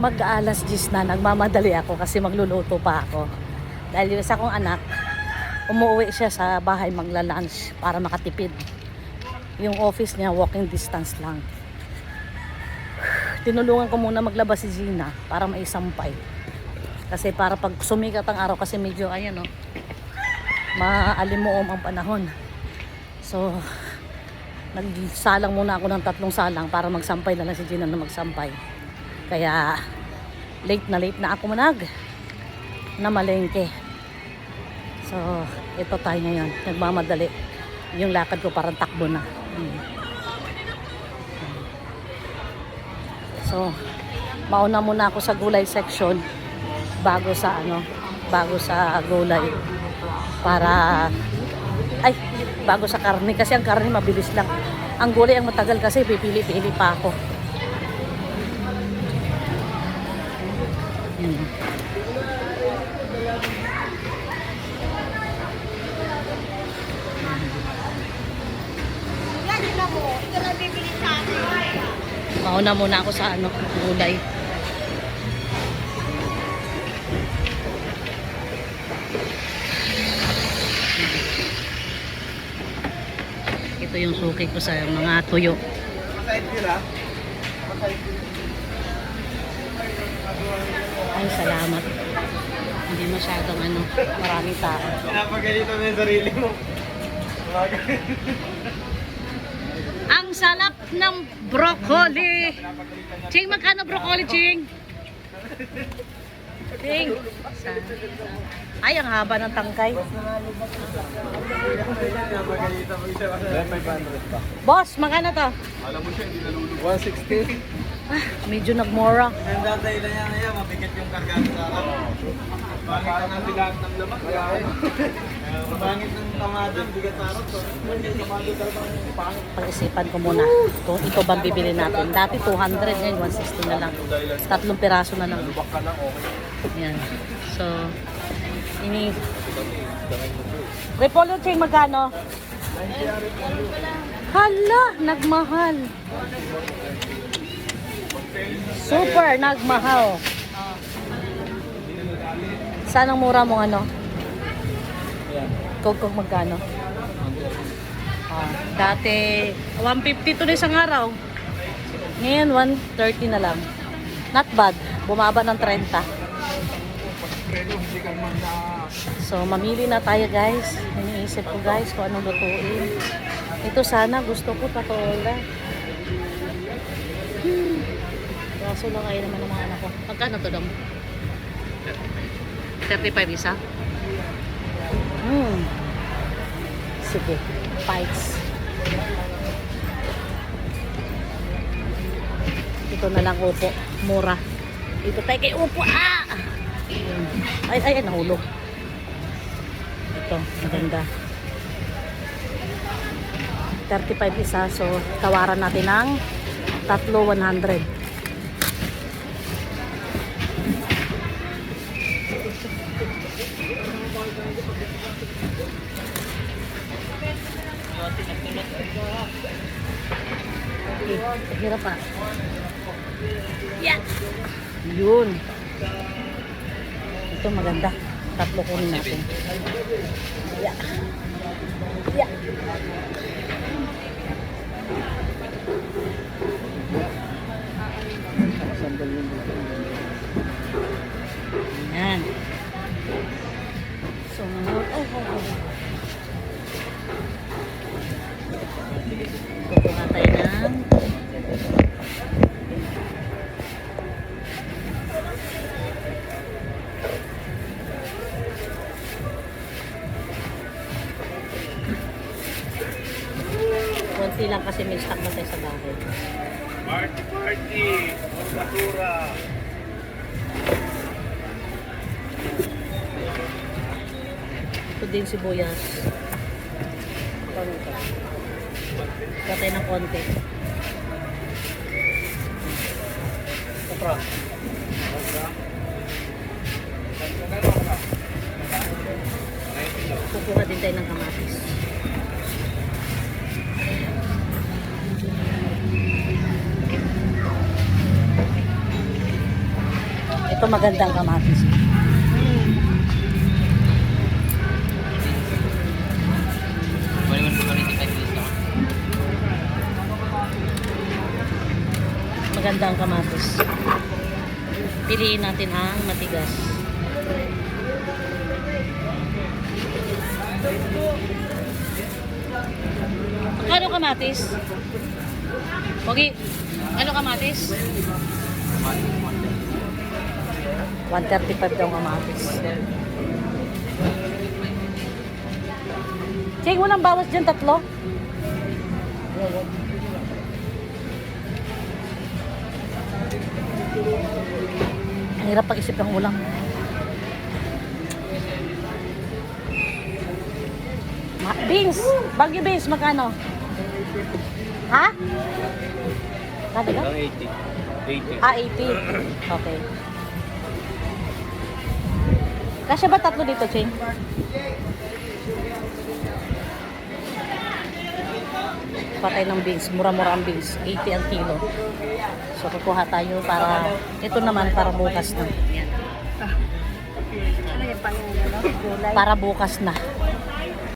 Mag-alas 10 na, nagmamadali ako kasi magluluto pa ako. Dahil yung isa kong anak, umuwi siya sa bahay magla-lunch para makatipid. Yung office niya, walking distance lang. Tinulungan ko muna maglabas si Gina para maisampay. Kasi para pag sumikat ang araw, kasi medyo, ayan o, maalimuom ang panahon. So, nagsalang muna ako ng 3 salang para magsampay na lang si Gina na magsampay. Kaya late na ako na malengke. So ito tayo ngayon, nagmamadali. Yung lakad ko parang takbo na. So mauna muna ako sa gulay section bago sa gulay para bago sa karne, kasi ang karne mabilis lang. Ang gulay ang matagal kasi pipili-pili pa ako. Mauna muna ako sa gulay. Ito yung suki ko sa mga tuyo. Ay, salamat. Hindi masyadong maraming tao. Pinapagalito mo yung sarili mo. Ang sarap ng broccoli. Ching, magkano broccoli, Ching? Ching. Ay, ang haba ng tangkay. Boss, magkano to? Alam mo siya, hindi nalulubog. 160. Medyo nagmora. Ang datay na niya ngayon, mabigat yung kargaan sa araw. Pangit ang bilang ng laman. Pangit ng tamada, bigat sa araw. Tamada talagang pangit. Pag-isipan ko muna kung ito bang bibili natin. Dati 200, ngayon 160 na lang. 3 piraso na lang. Yan. So, Repolyo, Ching, magkano? Hala, nagmahal. Super nagmahal. Saan ang mura mong Kog magkano? Dati 150 to na isang araw. Ngayon 130 na lang. Not bad. Bumaba ng 30. So mamili na tayo, guys. Iniisip ko, guys, kung anong lutuin. Ito sana gusto ko patola. Kaso lang kayo naman ng mga anak ko. Magkano to dong? 35 isa? Sige. Bites. Ito na lang upo. Mura. Ito tayo kay upo. Ay, nahulog. Ito, maganda. 35 isa. So, tawaran natin ng 3,100. Okay, hirap pa. Yeah. Yun. Ito maganda. 3 kunin natin. Yeah. Yeah. Yan. So, kukuha tayo ng konti lang kasi may stock na tayo sa bahay. Party, Matura. Ito din sibuyas. Patay ng konti. Kupra. Kukuha din tayo ng kamatis. Ito magandang kamatis. Magandang kamatis. Piliin natin ang matigas. Ano kamatis? Pogi, ano kamatis? 135 daw kamatis. Cheng, walang bawas dyan, tatlo? Ang hirap pag-isip ng ulam. Beans! Bagyo beans, magkano? Ha? Kano ka? 80. 80. Ah, 80. Okay. Kasya ba tatlo dito, Cheng? Patay ng beans. Mura-mura ang beans. 80 ang kilo. So, kukuha tayo para, ito naman para bukas na. Ano yung pang gulay? Para bukas na.